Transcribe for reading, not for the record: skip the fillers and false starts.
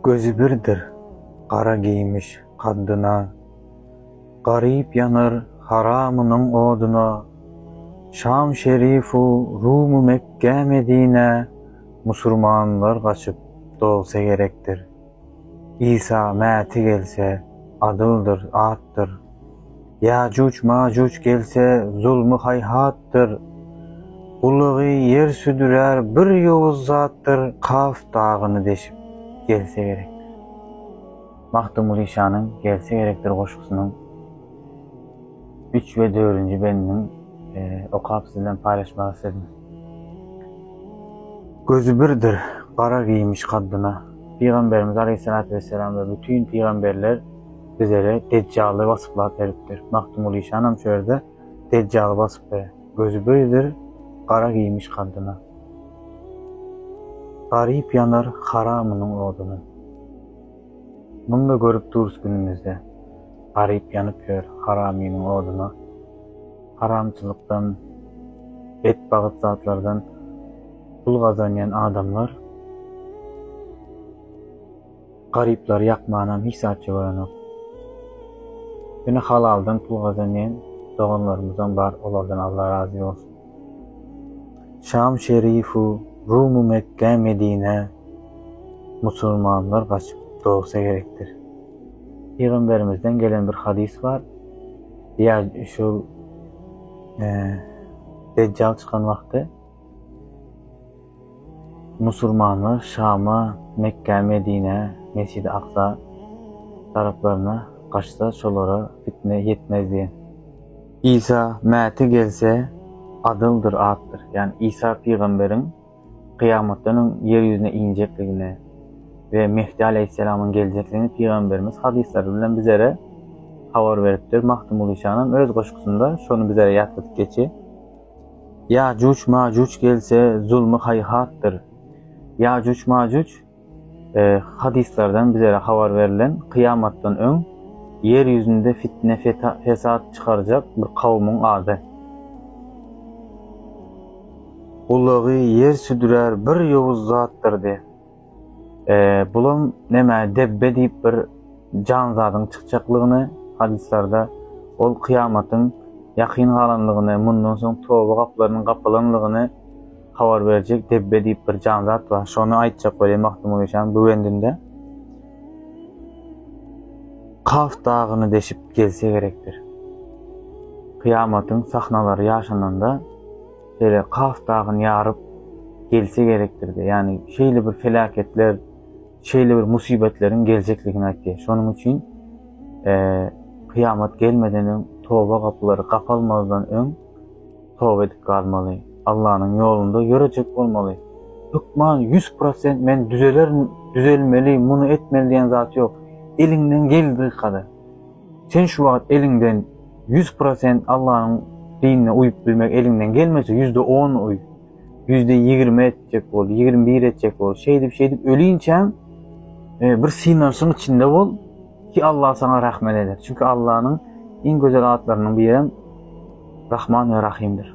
Gözü birdir, kara giymiş kaddına, garip yanır haramının oduna. Şam şerifu, Rumu Mekke Medine, Musurmanlar kaçıp doğsa gerektir. İsa meti gelse, adıldır, attır. Yacuc macuc gelse, zulmü hayhattır. Kuluğu yer südürer, bir yovuz zattır. Kaf dağını deşip gelse gerektir. Mahdumul İşan'ın gelse gerektir koşkusunun 3 ve 4. beninin okuyup sizden paylaşmak istedim. Gözü birdir, kara giymiş kaddına. Peygamberimiz Aleyhisselatü Vesselam ve bütün peygamberler bizlere Deccal'ı vasıflayıp veriptir. Mahdumul İşan hem şöyle Deccal'ı vasıflayıp. Gözü birdir, kara giymiş kaddına. Garip yanar haramının odunu. Bunu da görüp duruz günümüzde. Garip yanıp yer haraminin odunu. Haramçılıktan, et bağıt zatlardan pul kazanyan adamlar garipler yakmanan hiç saatçı varanok. Yine halaldan pul kazanyan doğanlarımızdan var, onlardan Allah razı olsun. Şam şerifu, Rumu Mekke Medine, Musulmanlar kaçıp doğsa gerektir. Peygamberimizden gelen bir hadis var. Ya şu Deccal çıkan vakti Musulmanlar Şam'a, Mekke, Medine, Mescid-i Aksa taraflarına kaçsa şolara fitne yetmez diye. İsa meti gelse adıldır, attır. Yani İsa peygamberin kıyametten yeryüzüne inecekliğine ve Mehdi Aleyhisselam'ın gelecekliğini peygamberimiz hadislerle bizlere haber veriptir. Mahdumul İşan'ın öz koşkusunda şunu bizlere yatırıp geçi. Yacuc macuc gelse zulmü hayhattır. Yacuc macuc hadislerden bizlere haber verilen kıyametten ön yeryüzünde fitne fesat çıkaracak bir kavmin adı. Kuluğu yer südürer, bir yovuz zattır de. Bulan neme debbe deyip bir can zatın çıkacaklığı hadislerde ol kıyametin yakın kalanlığını, bundan sonra tövbe kapılarının kapalanlığını haber verecek debbe deyip bir can zat var. Şunu aytacak böyle Mahdumul İşan bu vendinde. Kaf dağını deşip gelse gerektir. Kıyametin sahnaları yaşananda böyle Kaf dağını yarıp gelse gerektirdi. Yani şeyli bir felaketler, şeyli bir musibetlerin gelecekliğini aytti. Şunun için kıyamet gelmeden tövbe kapıları kapalmazdan ön tövbe edip kalmalı. Allah'ın yolunda yürüyecek olmalı. Hükman 100% men düzelmeli, bunu etmeli diyen zat yok. Elinden geldiği kadar. Sen şu vakit elinden 100% Allah'ın dinine uyup bilmek elinden gelmezse %10 uy. %20 edecek ol, 21 edecek ol. Şeydip öleyince bir sinarsın içinde ol ki Allah sana rahmet eder. Çünkü Allah'ın en güzel adlarının biri Rahman ve Rahim'dir.